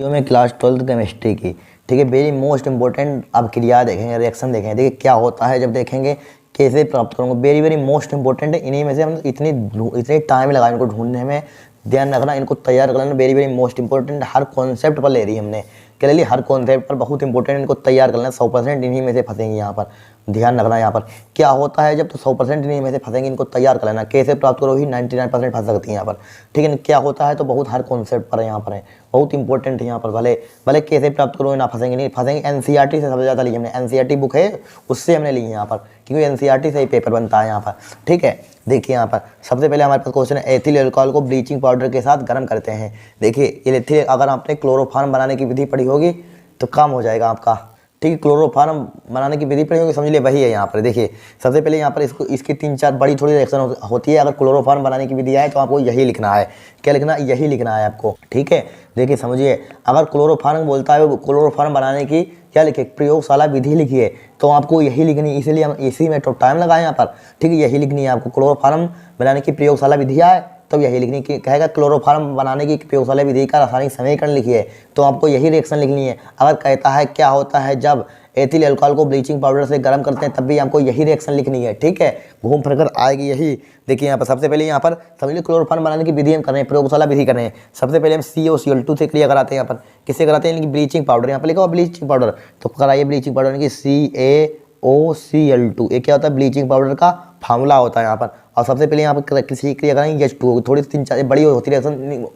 Video में class 12th chemistry की। ठीक है, वेरी मोस्ट इंपॉर्टेंट। अब क्रिया देखेंगे, रिएक्शन देखेंगे, देखिए क्या होता है जब देखेंगे, कैसे प्राप्त करूँगा। वेरी वेरी मोस्ट इंपॉर्टेंट है। इन्हीं में से हम इतनी टाइम लगा इनको ढूंढने में, ध्यान रखना, इनको तैयार करना वेरी वेरी मोस्ट इंपॉर्टेंट। हर कॉन्सेप्ट पर ले रही हमने, क्या ले ली, हर कॉन्सेप्ट पर बहुत इंपॉर्टेंट। इनको तैयार करना 100% इन्हीं में से फंसेंगे। यहाँ पर ध्यान रखना, यहाँ पर क्या होता है जब, तो 100% इन्हीं में से फंसेंगे। इनको तैयार कर लेना, कैसे प्राप्त करो ही 99% फंस सकती हैं यहाँ पर। ठीक है, क्या होता है तो बहुत हर कॉन्सेप्ट पर यहाँ पर है, बहुत इंपॉर्टेंट है यहाँ पर। भले भले कैसे प्राप्त करो ना फंसेंगे, नहीं फंसेंगे। एनसीईआरटी से सबसे ज़्यादा ली हमने, एनसीईआरटी बुक है उससे हमने ली है यहाँ पर, क्योंकि एनसीईआरटी से ही पेपर बनता है यहाँ पर। ठीक है, देखिए यहाँ पर सबसे पहले हमारे पास क्वेश्चन है, एथिल अल्कोहल को ब्लीचिंग पाउडर के साथ गर्म करते हैं। देखिए ये एथिल, अगर आपने क्लोरोफॉर्म बनाने की विधि पढ़ी होगी तो काम हो जाएगा आपका। ठीक है, क्लोरोफॉर्म बनाने की विधि पढ़ी होगी, समझ लिए वही है यहाँ पर। देखिए सबसे पहले यहाँ पर इसको, इसकी 3-4 बड़ी थोड़ी रिएक्शन होती है। अगर क्लोरोफॉर्म बनाने की विधि आए तो आपको यही लिखना है। क्या लिखना है? यही लिखना है आपको। ठीक है, देखिए समझिए, अगर क्लोरोफॉर्म बोलता है, क्लोरोफॉर्म बनाने की क्या लिखे, प्रयोगशाला विधि लिखिए, तो आपको यही लिखनी है। इसलिए हम इसी में तो टाइम लगाए यहाँ पर। ठीक है, यही लिखनी है आपको। क्लोरोफॉर्म बनाने की प्रयोगशाला विधि आए तब यही लिखनी है। कहेगा क्लोरोफॉर्म बनाने की प्रयोगशाला विधि का रासायनिक समीकरण लिखिए, तो आपको यही रिएक्शन लिखनी है। अगर कहता है क्या होता है जब एथिल अल्कोहल को ब्लीचिंग पाउडर से गर्म करते हैं, तब भी हमको यही रिएक्शन लिखनी है। ठीक है, घूम फिर कर आएगी यही। देखिए यहाँ पर सबसे पहले यहाँ पर समझ लीजिए, क्लोरोफॉर्म बनाने की विधि हम कर रहे हैं, प्रयोगशाला विधि कर रहे हैं। सबसे पहले हम CaCl2 से क्रिया कराते हैं। यहाँ पर किससे कराते हैं? ब्लीचिंग पाउडर, यहाँ पर लिखा हुआ ब्लीचिंग पाउडर, तो कराइए ब्लीचिंग पाउडर की CaOCl2। ये क्या होता है? ब्लीचिंग पाउडर का फार्मूला होता है यहाँ पर। और सबसे पहले यहाँ पर किसी क्रिया करेंगे H2, थोड़ी 3-4 बड़ी होती है रिएक्शन,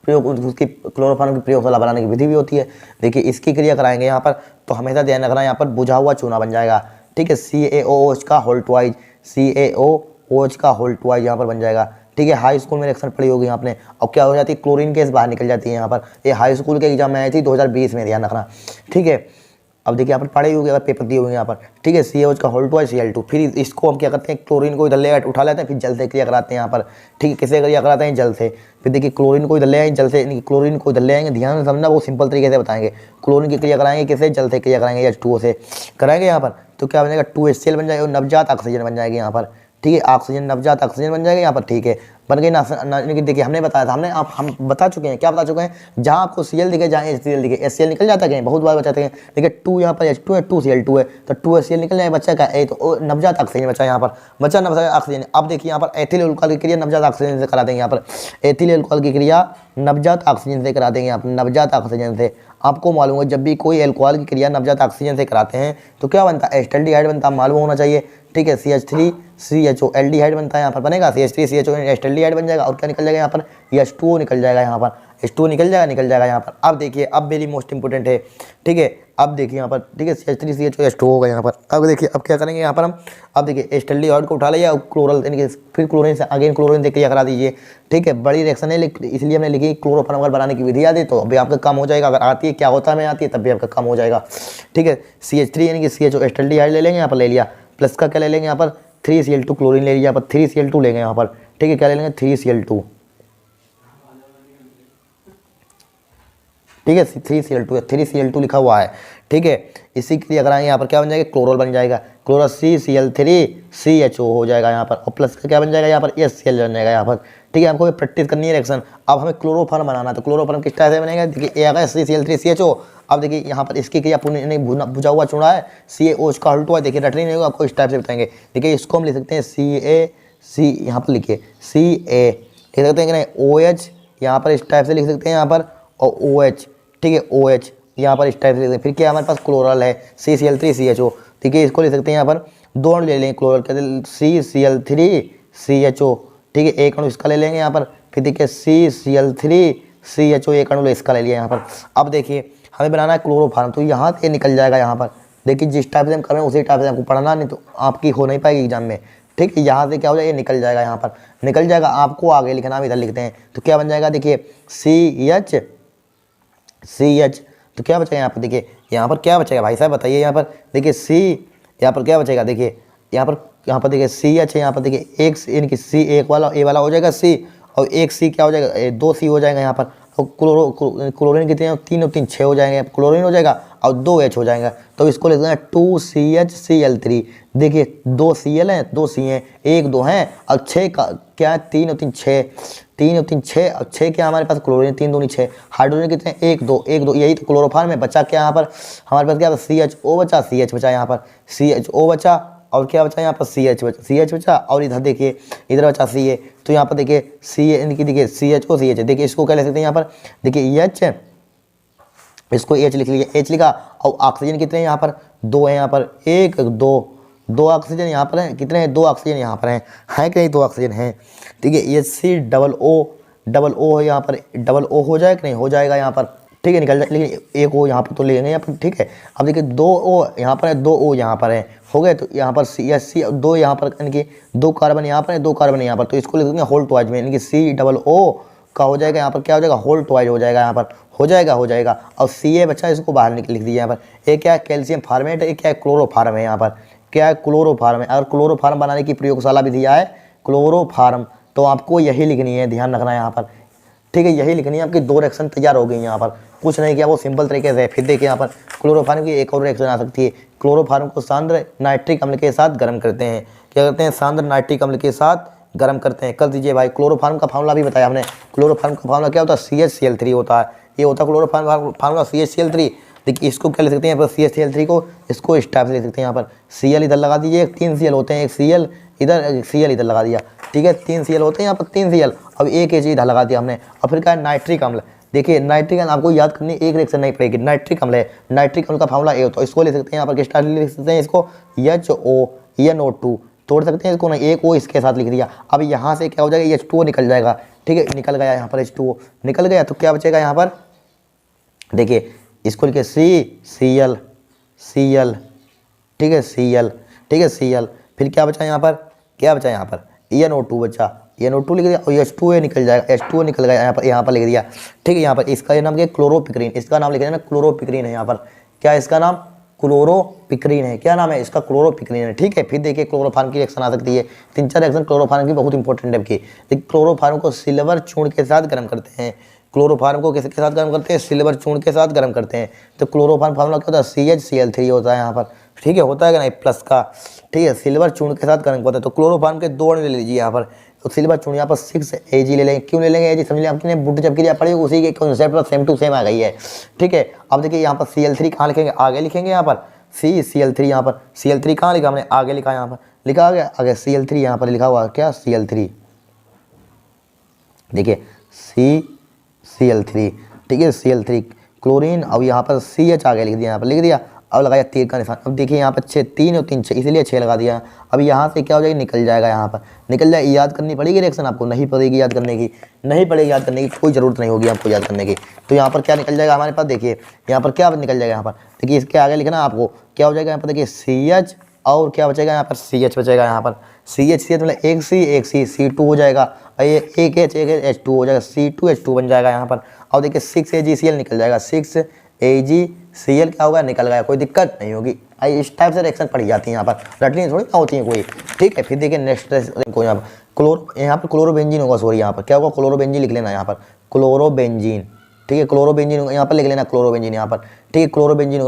प्रयोग उसकी क्लोरोफॉर्म की प्रयोगशाला बनाने की विधि भी होती है। देखिए इसकी क्रिया कराएंगे यहाँ पर, तो हमेशा ध्यान रखना, यहाँ पर बुझा हुआ चूना बन जाएगा। ठीक है, CaOH का होल ट्वाइज, CaOH का होल ट्वाइज यहाँ पर बन जाएगा। ठीक है, हाई स्कूल में रिएक्शन पढ़ी होगी आपने। और क्या हो जाती है, क्लोरीन गैस बाहर निकल जाती है यहाँ पर। ये हाई स्कूल के एग्जाम में आई थी 2020 में, ध्यान रखना। ठीक है, अब देखिए यहाँ पर पढ़े होंगे, अगर पेपर दिए होंगे यहाँ पर। ठीक है, CaOH का होल ट्वाइज Cl2, फिर इसको हम क्या करते हैं, क्लोरीन को इधर ले उठा लेते हैं, फिर जल से क्रिया कराते हैं यहाँ पर। ठीक है, किससे क्रिया कराते हैं? जल से। फिर देखिए क्लोरीन को इधर ले आएंगे, जल से, क्लोरीन को इधर ले आएंगे, ध्यान से समझना, वो सिंपल तरीके से बताएंगे। क्लोरीन की क्रिया कराएंगे किससे? जल से क्रिया कराएंगे, H2O से कराएंगे यहाँ पर, तो क्या बनेगा? 2HCl बन जाएगा, नवजात ऑक्सीजन बन जाएगी यहाँ पर। ठीक है, ऑक्सीजन, नवजात ऑक्सीजन बन जाएगा यहाँ पर। ठीक है, बन गई ना। देखिए हमने बताया था, हम बता चुके हैं, क्या बता चुके हैं, जहाँ आपको Cl दिखे, जहाँ HCl दिखे, HCl निकल जाता है, बहुत बार बचाते हैं। देखिए 2 यहाँ पर H2 है, 2Cl2 है, तो 2HCl निकल जाए, बच्चा का तो नवजात ऑक्सीजन बचा यहाँ पर, बचा नवजात ऑक्सीजन। अब देखिए यहाँ पर एथिल अल्कोहल की क्रिया नवजात ऑक्सीजन से करा देंगे। यहाँ पर एथिल अल्कोहल की क्रिया नवजात ऑक्सीजन से करा देंगे, यहाँ पर नवजात ऑक्सीजन से। आपको मालूम है, जब भी कोई अल्कोहल की क्रिया नवजात ऑक्सीजन से कराते हैं तो क्या बनता है? एस्टल्डिहाइड बनता है, मालूम होना चाहिए। ठीक है, CH3CHO एल्डिहाइड बनता है यहाँ पर, बनेगा CH3CHO एस्टल्डिहाइड बन जाएगा। और क्या निकल जाएगा यहाँ पर? H2O निकल जाएगा यहाँ पर, H2O निकल जाएगा यहाँ पर। अब देखिए, अब वेरी मोस्ट इंपोर्टेंट है। ठीक है, अब देखिए यहाँ पर, ठीक है, CH3CHO H2O होगा यहाँ पर। अब देखिए अब क्या करेंगे यहाँ पर हम, अब देखिए एस्टल्डिहाइड को उठा लिया, क्लोरल, फिर क्लोरीन से अगेन क्लोरीन से क्रिया करा दीजिए। ठीक है, बड़ी रिएक्शन है, इसलिए हमने लिखी क्लोरोफॉर्म अगर बनाने की विधि याद है तो अभी आपका काम हो जाएगा। अगर आती है, क्या होता है, मैं आती है, तब भी आपका काम हो जाएगा। ठीक है, CH3 यानी कि CHO एस्टल्डिहाइड ले लेंगे यहाँ पर, ले लिया, प्लस का क्या ले लेंगे यहाँ पर? 3Cl2 क्लोरीन ले लिया, यहाँ पर 3Cl2 लेंगे यहाँ पर। ठीक है, क्या ले लेंगे? 3Cl2। ठीक है, 3Cl2 लिखा हुआ है। ठीक है, इसी क्रिया कराएंगे, यहाँ पर क्या बन जाएगा? क्लोरल बन जाएगा, क्लोरल CCl3CHO हो जाएगा यहाँ पर, और प्लस का क्या बन जाएगा यहाँ पर? HCl बन जाएगा यहाँ पर। ठीक है, आपको प्रैक्टिस करनी है रिएक्शन। अब हमें क्लोरोफॉर्म बनाना है, तो क्लोरोफॉर्म किस टाइप से बनेगा? देखिए ए आ गया CCl3CHO। अब देखिए यहाँ पर इसकी क्रिया पूरी नहीं, बुझा हुआ चूड़ा है, CaOH का होल ट्वाइज। देखिए रटनी नहीं होगा, आपको इस टाइप से बताएंगे। देखिए इसको हम लिख सकते हैं यहाँ पर लिखिए Ca, लिख सकते हैं कि नहीं, OH यहाँ पर इस टाइप से लिख सकते हैं यहाँ पर, और OH। ठीक है, OH यहाँ पर इस टाइप से लिख सकते हैं। फिर क्या हमारे पास क्लोरल है CCl3CHO। ठीक है, इसको लिख सकते हैं यहाँ पर, दो अणु ले लेंगे क्लोरल के, CCl3CHO। ठीक है, एक अणु इसका ले लेंगे यहाँ पर, फिर देखिए CCl3CHO, एक अणु इसका ले लिया यहाँ पर। अब देखिए हमें बनाना है क्लोरोफॉर्म, तो यहाँ से निकल जाएगा यहाँ पर। देखिए जिस टाइप से हम कर रहे हैं उसी टाइप से आपको पढ़ना, नहीं तो आपकी हो नहीं पाएगी एग्जाम में। ठीक है, यहाँ से क्या हो जाएगा? ये निकल जाएगा यहाँ पर, निकल जाएगा। आपको आगे लिखना, हम इधर लिखते हैं, तो क्या बन जाएगा? देखिए CH, तो क्या बचेगा यहाँ पर? देखिए यहाँ पर क्या बचेगा भाई साहब, बताइए यहाँ पर। देखिए यहाँ पर क्या बचेगा? देखिए यहाँ पर देखिए CH है, यहाँ पर देखिए एक यानी कि C, एक वाला ए वाला हो जाएगा C, और एक C क्या हो जाएगा? 2C हो जाएगा यहाँ पर। और क्लोरीन कितने हैं? 3 और 3 6 हो जाएंगे, क्लोरीन हो जाएगा, और 2H हो जाएगा। तो इसको लिख देंगे 2CHCl3। देखिए 2 Cl हैं, 2 C हैं, 1 2 हैं, और 6 का क्या है? 3 और 3 6। 3 और 3 6, और 6 क्या हमारे पास क्लोरीन, 3 दूनी 6, हाइड्रोजन कितने 1 2 1 2, यही तो क्लोरोफॉर्म में बचा क्या यहाँ पर हमारे पास क्या CHO बचा, CH बचा यहाँ पर, CHO बचा, और क्या बचा यहाँ पर CH बचा, और इधर देखिए इधर बचा CA, तो यहाँ पर देखिए CA इनकी देखिए CHO CH, देखिए इसको क्या लिख सकते हैं यहाँ पर, देखिए H, इसको H लिख लीजिए, H लिखा, और ऑक्सीजन कितने हैं यहाँ पर 2 है, यहाँ पर 1 2 ऑक्सीजन यहाँ पर हैं, कितने हैं 2 ऑक्सीजन यहाँ पर हैं कि नहीं, 2 ऑक्सीजन हैं, ठीक है। HCOO है यहाँ पर, डबल O हो जाएगा कि नहीं, हो जाएगा यहाँ पर, ठीक है, निकल जाए, लेकिन एक O यहाँ पर तो लेंगे यहाँ पर, ठीक है। अब देखिए 2 O यहाँ पर है, 2 O यहाँ पर है, हो गए, तो यहाँ पर CH 2 यहाँ पर, इनकी 2 कार्बन यहाँ पर है, 2 कार्बन यहाँ पर, तो इसको लिख देंगे होल ट्वाइज में, इनकी COO का हो जाएगा यहाँ पर, क्या हो जाएगा होल ट्वाइज हो जाएगा यहाँ पर, हो जाएगा और CA बच्चा इसको बाहर लिख दीजिए यहाँ पर। एक क्या है कैल्शियम फार्मेट है, एक क्या है क्लोरोफार्म है, यहाँ पर क्या है क्लोरोफार्म है। अगर क्लोरोफार्म बनाने की प्रयोगशाला भी दिया है क्लोरोफार्म, तो आपको यही लिखनी है, ध्यान रखना है यहाँ पर, ठीक है, यही लिखनी है। आपकी 2 रिएक्शन तैयार हो गई यहाँ पर, कुछ नहीं किया, वो सिंपल तरीके से। फिर देखिए यहाँ पर क्लोरोफार्म की एक और रिएक्शन आ सकती है, क्लोरोफार्म को सांद्र नाइट्रिक अम्ल के साथ गर्म करते हैं, क्या करते हैं सांद्र नाइट्रिक अम्ल के साथ गर्म करते हैं, कर दीजिए भाई। क्लोरोफार्म का फार्मूला भी बताया हमने, क्लोरोफार्म का फार्मूला क्या होता है CHCl3 होता है, ये होता है क्लोरोफार्म फार्मूला CHCl3। देखिए इसको क्या लिख सकते हैं यहाँ पर CHCl3 को, इसको इस टाइप से लिख सकते हैं यहाँ पर, Cl इधर लगा दीजिए, 3 Cl होते हैं, एक Cl इधर Cl इधर लगा दिया, ठीक है, 3 Cl होते हैं यहाँ पर, 3 Cl, अब एक H इधर लगा दिया हमने। और फिर क्या है नाइट्रिक अम्ल, देखिए नाइट्रिक अम्ल आपको याद करनी, एक रिएक्शन नहीं पड़ेगी, नाइट्रिक अम्ल है, नाइट्रिक अम्ल का फार्मूला ए होता है, इसको लिख सकते हैं यहाँ पर, किस टाइप लिख सकते हैं इसको HONO2, तोड़ सकते हैं इसको ना, एक O इसके साथ लिख दिया। अब यहाँ से क्या हो जाएगा H2O निकल जाएगा, ठीक है, निकल गया यहाँ पर H2O निकल गया, तो क्या बचेगा यहाँ पर, देखिए इसको लिखिए CCl, ठीक है Cl, ठीक है Cl, फिर क्या बचा यहाँ पर, क्या बचा यहाँ पर NO2 बचा, NO2 लिख दिया, और H2O निकल जाएगा, H2O निकल गया यहाँ पर लिख दिया, ठीक है। यहाँ पर इसका नाम क्या है क्लोरोपिक्रीन, इसका नाम लिख देना क्लोरोपिक्रीन है यहाँ पर, क्या इसका नाम क्लोरोपिक्रीन है, क्या नाम है इसका क्लोरोपिक्रीन है, ठीक है। फिर देखिए क्लोरोफार्म की रिएक्शन आ सकती है, 3-4 रिएक्शन क्लोरोफार्म की बहुत इंपॉर्टेंट है की। क्लोरोफार्म को सिल्वर चूर्ण के साथ गर्म करते हैं, क्लोरोफार्म को किसके साथ गर्म करते हैं, सिल्वर चूर्ण के साथ गर्म करते हैं, तो क्लोरोफार्म फार्मूला क्या होता है CHCl3 होता है यहाँ पर, ठीक है, होता है कि नहीं प्लस का, ठीक है, सिल्वर चूर्ण के साथ गर्म करते हैं। तो क्लोरोफार्म के 2 ले लीजिए यहाँ पर, तो सिल्वर चूर्ण यहाँ पर 6 Ag ले लेंगे, क्यों ले लेंगे Ag, समझ लिया आपने, बुट जब क्रिया पड़ी उसी के कॉन्सेप्ट पर सेम टू सेम आ गई है, ठीक है। अब देखिए यहाँ पर Cl3 कहाँ लिखेंगे, आगे लिखेंगे यहाँ पर CCl3, यहाँ पर Cl3 कहाँ लिखा हमने, आगे लिखा, यहाँ पर लिखा आ गया आगे Cl3 यहाँ पर लिखा हुआ क्या Cl3, देखिए CCl3, ठीक है Cl3 क्लोरीन, अब यहाँ पर CH आगे लिख दिया, यहाँ पर लिख दिया, अब लगाया तीर का निशान। अब देखिए यहाँ पर 6 3 और 3 6, इसलिए 6 लगा दिया। अब यहाँ से क्या हो जाएगा, निकल जाएगा, यहाँ पर निकल जाए। याद करनी पड़ेगी रिएक्शन, आपको नहीं पड़ेगी याद करने की, नहीं पड़ेगी याद करने की, कोई ज़रूरत नहीं होगी आपको याद करने की। तो यहाँ पर क्या निकल जाएगा हमारे पास, देखिए यहाँ पर क्या निकल जाएगा, यहाँ पर देखिए इसके आगे लिखना आपको क्या हो जाएगा, यहाँ पर देखिए CH, और क्या बचेगा यहाँ पर CH बचेगा, यहाँ पर CH मतलब एक C C2 हो जाएगा, ये एक H2 हो जाएगा, C2H2 बन जाएगा यहाँ पर। और देखिए 6AgCl निकल जाएगा, 6AgCl क्या होगा, निकल गया, कोई दिक्कत नहीं होगी। इस टाइप से रिएक्शन पड़ी जाती है यहाँ पर, रटनी थोड़ी ना होती है कोई, ठीक है। फिर देखिए नेक्स्ट को यहाँ पर यहाँ पर क्लोरोबेंजीन होगा, सॉरी यहाँ पर क्या होगा, क्लोरोबेंजीन लिख लेना यहाँ पर, क्लोरोबेंजीन, ठीक है, क्लोरोबेंजीन होगा यहाँ पर लिख लेना, क्लोरोबेंजीन यहाँ पर, ठीक है, क्लोरोबेंजीन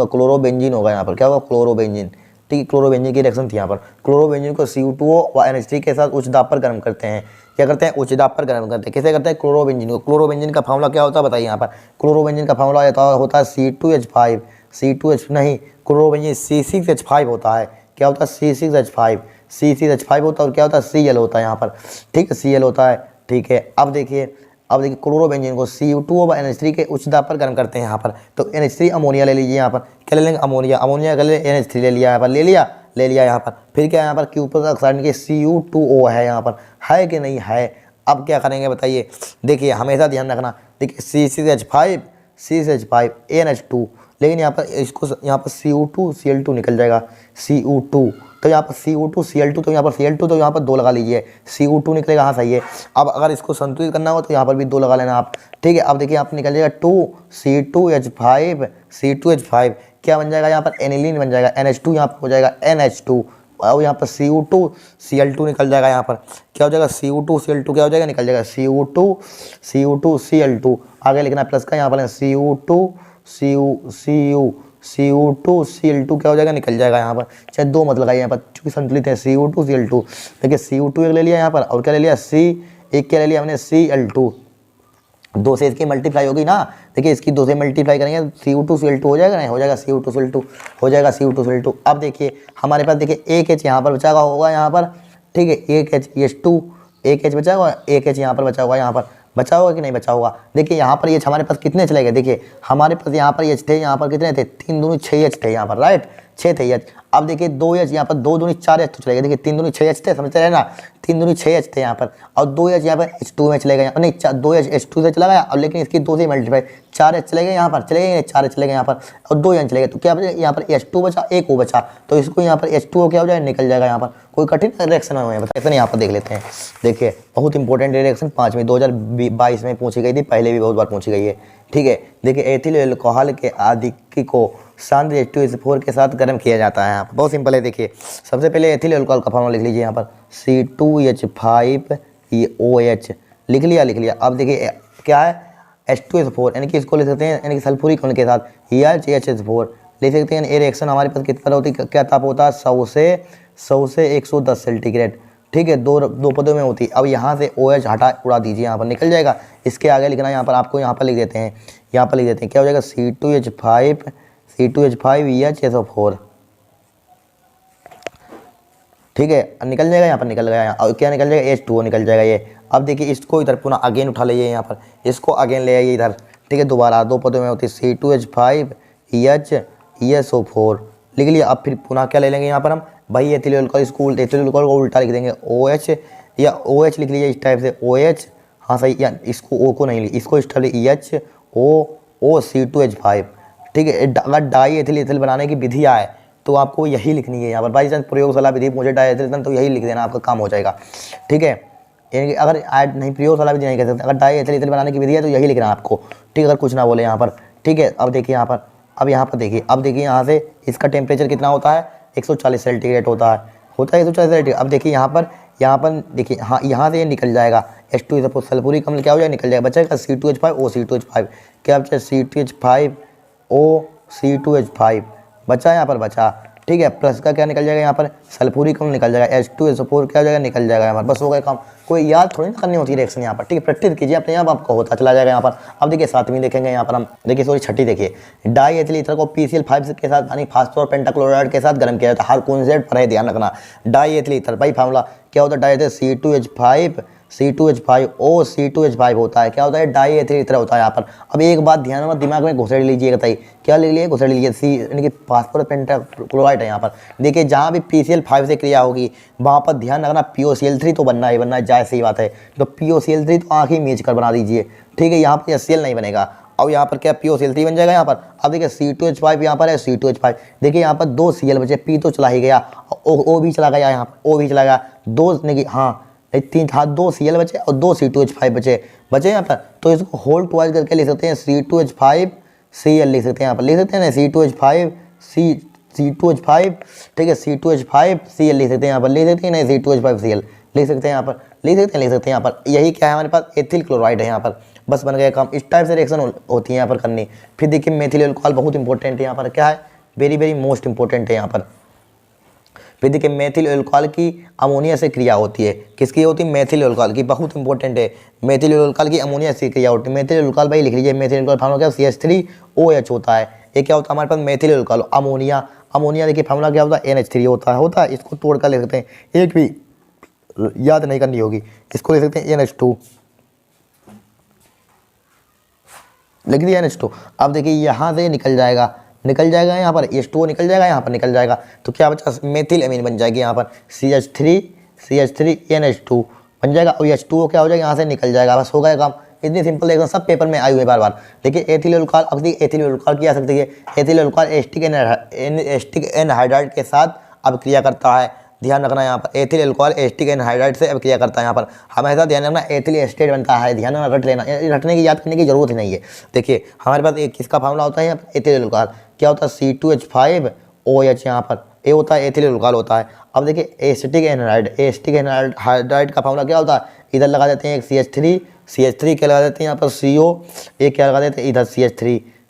होगा यहाँ पर, क्या होगा क्लोरोबेंजीन, ठीक है। क्लोरोबेंजीन की रिएक्शन थी यहाँ पर, क्लोरोबेंजीन को CO2O व NH3 के साथ उच्च दाब पर गर्म करते हैं, क्या करते हैं, उच्च दाब पर गर्म करते हैं। कैसे करते हैं क्लोरोबेंजीन को, क्लोरोबेंजीन का फार्मूला क्या होता है बताइए यहाँ पर, क्लोरोबेंजीन का फार्मूला होता है C2H5, C2H नहीं, क्लोरोबेंजीन C6H5 होता है, क्या होता है C6H5 होता है, और क्या होता है Cl होता है यहाँ पर, ठीक है Cl होता है, ठीक है। अब देखिए क्लोरोबेंजीन को CO2O व NH3 के उच्च दाब पर गर्म करते हैं यहाँ पर। तो NH3 अमोनिया ले लीजिए, यहाँ पर क्या ले लेंगे, अमोनिया कर ले, NH3 ले लिया यहाँ पर, ले लिया यहाँ पर। फिर क्या यहाँ पर क्यूपर ऑक्साइड के CU2O है यहाँ पर, है कि नहीं है। अब क्या करेंगे बताइए, देखिए हमेशा ध्यान रखना, देखिए C6H5 NH2, लेकिन यहाँ पर इसको यहाँ पर CO2 Cl2 निकल जाएगा, CO2, तो यहाँ पर CO2 Cl2, तो यहाँ पर Cl2 तो यहाँ पर 2 लगा लीजिए, CO2 निकलेगा, हाँ सही है। अब अगर इसको संतुलित करना हो तो यहाँ पर भी 2 लगा लेना आप, ठीक है। अब देखिए यहाँ पर निकल जाएगा 2C2H5 क्या बन जाएगा यहाँ पर, एनिलीन बन जाएगा, NH2 यहाँ पर हो जाएगा NH2, और यहाँ पर CO2 Cl2 निकल जाएगा, यहाँ पर क्या हो जाएगा CO2 Cl2 क्या हो जाएगा, निकल जाएगा CO2 Cl2, आगे लिखना प्लस का, यहाँ पर CO2 Cl2 क्या हो जाएगा, निकल जाएगा यहाँ पर, चाहे 2 मत लगाइए यहाँ पर, चूँकि संतुलित है CO2 Cl2। देखिए CO2 एक ले लिया यहाँ पर, और क्या ले लिया एक क्या ले लिया हमने Cl2, 2 से इसकी मल्टीप्लाई होगी ना, देखिए इसकी 2 से मल्टीप्लाई करेंगे Cu2Cl2 हो जाएगा, नहीं हो जाएगा Cu2Cl2 हो जाएगा Cu2Cl2। अब देखिए हमारे पास देखिए एक H यहाँ पर बचा होगा यहाँ पर, ठीक है, एक H एक H बचा होगा, एक H यहाँ पर बचा होगा, यहाँ पर बचा होगा कि नहीं बचा होगा। देखिए यहाँ पर H हमारे पास कितने चले गए, देखिए हमारे पास यहाँ पर H थे, यहाँ पर कितने थे, 3 दूनी 6 H थे यहाँ पर, राइट, 6 थे H। अब देखिए 2 H यहाँ पर, 2 दूनी 4 H तो चले गए, देखिए 3 दूनी 6 H थे, समझते रहे ना, 3 दूनी 6 H थे यहाँ पर, और 2 H यहाँ पर H2 में चले गए, नहीं 2 H H2 से चला गया, अब लेकिन इसकी 2 से मल्टीप्लाई 4 H चले गए यहाँ पर, चले गए 4 H चले गए यहाँ पर, और 2 N चले गए, तो क्या बचा यहाँ पर H2 बचा, एक O बचा, तो इसको यहाँ पर H2O क्या हो जाए, निकल जाएगा यहाँ पर। कोई कठिन रिएक्शन है बताइए, यहाँ पर देख लेते हैं। देखिए बहुत इंपॉर्टेंट रिएक्शन 5वीं 2022 में पूछी गई थी, पहले भी बहुत बार पूछी गई है, ठीक है। देखिए एथिल अल्कोहल के आदिकी को शांत H2SO4 के साथ गर्म किया जाता है। यहाँ पर बहुत सिंपल है, देखिए सबसे पहले एथिल अल्कोहल का फॉर्मूला लिख लीजिए यहाँ पर C2H5OH लिख लिया। अब देखिए क्या है H2SO4, यानी कि इसको लिख सकते हैं, यानी कि सल्फ्यूरिक अम्ल के साथ HCl4 लिख सकते हैं। ये रिएक्शन हमारे पास कितना होती है, क्या ताप होता है, 100 से 110 सेंटीग्रेड, ठीक है, दो पदों में होती है। अब यहाँ से OH हटा उड़ा दीजिए, यहाँ पर निकल जाएगा। इसके आगे लिखना है यहाँ पर, आपको यहाँ पर लिख देते हैं, यहाँ पर लिख देते हैं, क्या हो जाएगा C2H5EHSO4, ठीक है, निकल जाएगा, यहाँ पर निकल गया, और क्या निकल जाएगा, H2O निकल जाएगा ये। अब देखिए इसको इधर पुनः अगेन उठा लीजिए, यहाँ पर इसको अगेन ले आइए इधर, ठीक है, दोबारा 2 पदों में होती है C2H5EHSO4 लिख लिया। अब फिर पुनः क्या ले लेंगे यहाँ पर हम, भाई एथिल अल्कोहल को उल्टा लिख देंगे OH, या OH लिख लीजिए इस टाइप से OH, हाँ सही, या इसको O को नहीं लिखिए, इसको इस टाइप HOO C2H5, ठीक है। अगर डाई एथिल ईथर बनाने की विधि आए तो आपको यही लिखनी है यहाँ पर, बाई चांस प्रयोगशाला विधि पूछे डाई एथिल ईथर तो यही लिख देना, आपका काम हो जाएगा, ठीक है। यानी कि अगर ऐड नहीं प्रयोगशाला विधि नहीं कह सकते, अगर डाई एथिल ईथर बनाने की विधि है तो यही लिखना है आपको, ठीक है, अगर कुछ ना बोले यहाँ पर, ठीक है। अब देखिए यहाँ पर, अब यहाँ पर देखिए, अब देखिए यहाँ से इसका टेम्परेचर कितना होता है, 140 सेंटीग्रेड होता है 140 सेंटीग्रेड। अब देखिए यहाँ पर देखिए, हाँ यहाँ से ये निकल जाएगा H2SO4 सल्फ्यूरिक अम्ल क्या हो जाएगा, निकल जाएगा, बचेगा C2H5O C2H5, क्या बचा C2H5O C2H5 बचा, यहाँ पर बचा, ठीक है, प्लस का क्या निकल जाएगा, यहाँ पर सल्फ्यूरिक अम्ल निकल जाएगा, H2SO4 क्या हो जाएगा, निकल जाएगा यहाँ पर, बस हो गया काम। कोई याद थोड़ी ना करनी होती है रिएक्शन यहाँ पर, ठीक है, प्रैक्टिस कीजिए अपने आप, आपको होता चला जाएगा यहाँ पर। अब देखिए 7वीं देखेंगे यहाँ पर हम, देखिए सॉरी 6ठी देखिए, डाई एथिल ईथर को PCl5 के साथ यानी फास्फोर पेंटाक्लोराइड के साथ गर्म किया जाता है। हर कॉन्सेप्ट पर है ध्यान रखना, डाई एथिल ईथर भाई फार्मूला क्या होता है, डाई एथिल C2H5O C2H5 होता है, क्या होता है, डाई एथिल ईथर होता है यहाँ पर। अब एक बात ध्यान में दिमाग में घुसेड़ लीजिएगा, बताइए क्या लिख लिए, घुसेड़ लीजिए, सी यानी कि फास्फोर पेंटाक्लोराइड है यहाँ पर। देखिए जहाँ भी PCl5 से क्रिया होगी वहाँ पर ध्यान रखना POCl3 तो बनना ही बनना है, जायज़ सही बात है, तो POCl3 तो आँख ही मीच कर बना दीजिए, ठीक है, यहाँ पर HCl नहीं बनेगा। अब यहाँ पर क्या POCl3 बन जाएगा यहाँ पर। अब देखिए C2H5 यहाँ पर है, C2H5 देखिए यहाँ पर 2 Cl बचे, P तो चला ही गया, O भी चला गया, यहाँ पर O भी चला गया, 2 नहीं हाँ 2 Cl बचे और 2 C2H5 बचे यहाँ पर। तो इसको होल ट्वाइस करके लिख सकते हैं C2H5Cl लिख सकते हैं, यहाँ पर लिख सकते हैं ना C2H5 ठीक है, C2H5Cl लिख सकते हैं यहाँ पर, लिख सकते हैं नहीं C2H5Cl लिख सकते हैं यहाँ पर, लिख सकते हैं यहाँ पर। यही क्या है हमारे पास, एथिल क्लोराइड है यहाँ पर, बस बन गया काम। इस टाइप से रिएक्शन होती है यहाँ पर करनी। फिर देखिए मेथिल अल्कोहल बहुत इंपॉर्टेंट है यहाँ पर, क्या है, वेरी मोस्ट इंपॉर्टेंट है यहाँ पर। फिर देखिए मेथिल अल्कोहल की अमोनिया से क्रिया होती है, किसकी होती है, मेथिल अल्कोहल की, बहुत इंपॉर्टेंट है। मेथिल अल्कोहल की अमोनिया से क्रिया होती है। मेथिल अल्कोहल भाई लिख लीजिए, मेथिल अल्कोहल फार्मूला क्या CH3OH होता है। ये क्या होता है हमारे पास, मेथिल अल्कोहल अमोनिया देखिए फार्मूला क्या होता है, NH3 होता है। इसको तोड़ कर लिख सकते हैं, एक भी याद नहीं करनी होगी, इसको लिख सकते हैं NH2, लिख दिया NH2। अब देखिए यहाँ से निकल जाएगा यहाँ पर H2O निकल जाएगा, यहाँ पर निकल जाएगा, तो क्या बचा, मेथिल अमीन बन जाएगी यहाँ पर CH3NH2 बन जाएगा, और H2O क्या हो जाएगा, यहाँ से निकल जाएगा, बस हो गया काम। इतनी सिंपल देखो, सब पेपर में आए हुए बार। देखिए एथिल अल्कोहल, अब देखिए एथिल अल्कोहल की आ सकती है, एथिल अल्कोहल एस्टिक एनहाइड्राइड के साथ अब क्रिया करता है, ध्यान रखना यहाँ पर। एथिल अल्कोहल एस्टिक एनहाइड्राइड से अब क्रिया करता है यहाँ पर, हमेशा ध्यान रखना, एथिल एस्टेट बनता है, ध्यान रखना, रट लेना, रटने की याद करने की जरूरत ही नहीं है। देखिए हमारे पास एक किसका फार्मूला होता है यहाँ पर, एथिल अल्कोहल क्या होता है, C2H5OH यहाँ पर, ए होता है एथिल अल्कोहल होता है। अब देखिए एस्टिक एनहाइड्राइड का फार्मूला क्या होता है, इधर लगा देते हैं एक CH3 क्या लगा देते हैं यहाँ पर CO, एक क्या लगा देते हैं इधर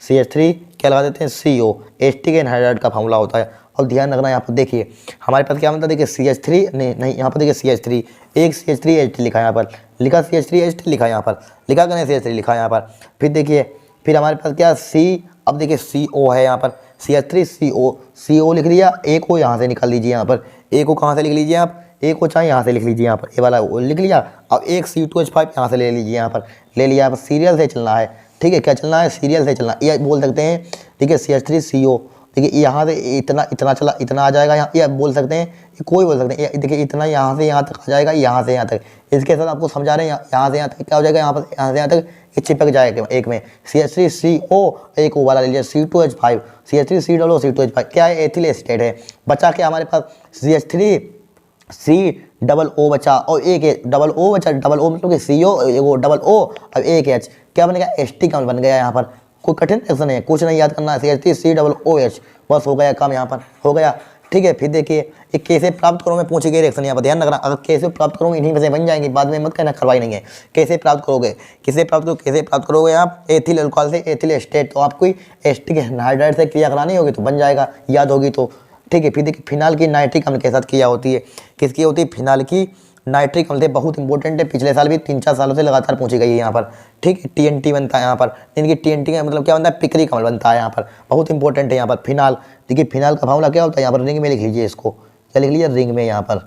CH3 क्या क्या लगा देते हैं CO, एस्टिक एनहाइड्राइड का फार्मूला होता है। और ध्यान रखना यहाँ पर देखिए हमारे पास क्या बनता है, देखिए CH3 नहीं यहाँ पर देखिए CH3 एक CH3H लिखा है यहाँ पर, लिखा CH3H लिखा है यहाँ पर, लिखा करें CH3 लिखा है यहाँ पर। फिर देखिए फिर हमारे पास क्या C, अब देखिए CO है यहाँ पर CH3CO लिख लिया, एक को यहाँ से निकाल लीजिए यहाँ पर, एक को कहाँ से लिख लीजिए आप, एक को चाहे यहाँ से लिख लीजिए यहाँ पर, ये वाला वो लिख लिया। अब एक C2H5 यहाँ से ले लीजिए यहाँ पर, ले लिया। अब सीरियल से चलना है, ठीक है, क्या चलना है, सीरियल से चलना। ये बोल सकते हैं ठीक है CH3CO, देखिए यहाँ से इतना चला, इतना आ जाएगा यहाँ, ये बोल सकते हैं, ये कोई बोल सकते हैं, देखिए इतना यहाँ से यहाँ तक आ जाएगा, यहाँ से यहाँ तक। इसके साथ आपको समझा रहे हैं यहाँ से यहाँ तक क्या हो जाएगा, यहाँ पर यहाँ से यहाँ तक ये चिपक जाएगा एक में। CH3CO एक वाला ले लिया C2H5, CH3CO क्या है, एथिल एस्टेट है। बचा क्या हमारे पास CH3COO बचा, और एक डबल O बचा, डबल O मतलब कि CO वो डबल O, अब एक H क्या बन गया, एस्टिक अम्ल बन गया यहाँ पर। कोई कठिन रिएक्शन है, कुछ नहीं याद करना है, CH3COOH बस हो गया काम यहाँ पर, हो गया। ठीक है, फिर देखिए ये कैसे प्राप्त करो में पूछी गई रिएक्शन यहाँ पर ध्यान रखना। अगर कैसे प्राप्त करोगे इन्हीं में से बन जाएंगे, बाद में मत कहना करवाई नहीं है। कैसे प्राप्त करोगे, कैसे प्राप्त करोगे आप, एथिल अल्कोहल से एथिल एस्टेट, तो आपको एस्टिक एनहाइड्राइड से क्रिया करानी होगी तो बन जाएगा, याद होगी तो। ठीक है, फिर देखिए फिनाल की नाइट्रिक अम्ल के साथ क्रिया होती है, किसकी होती है, फिनाल की नाइट्रिक अम्ल बहुत इंपॉर्टेंट है, पिछले साल भी 3-4 सालों से लगातार पूछी गई है यहाँ पर। ठीक है, TNT बनता है यहाँ पर, इनकी TNT का मतलब क्या बनता है, पिक्रिक अम्ल बनता है यहाँ पर, बहुत इंपॉर्टेंट है यहाँ पर। फिनाल देखिए फिनाल का फार्मूला क्या होता है, यहाँ पर रिंग में लिख लीजिए इसको, क्या लिख लीजिए, रिंग में यहाँ पर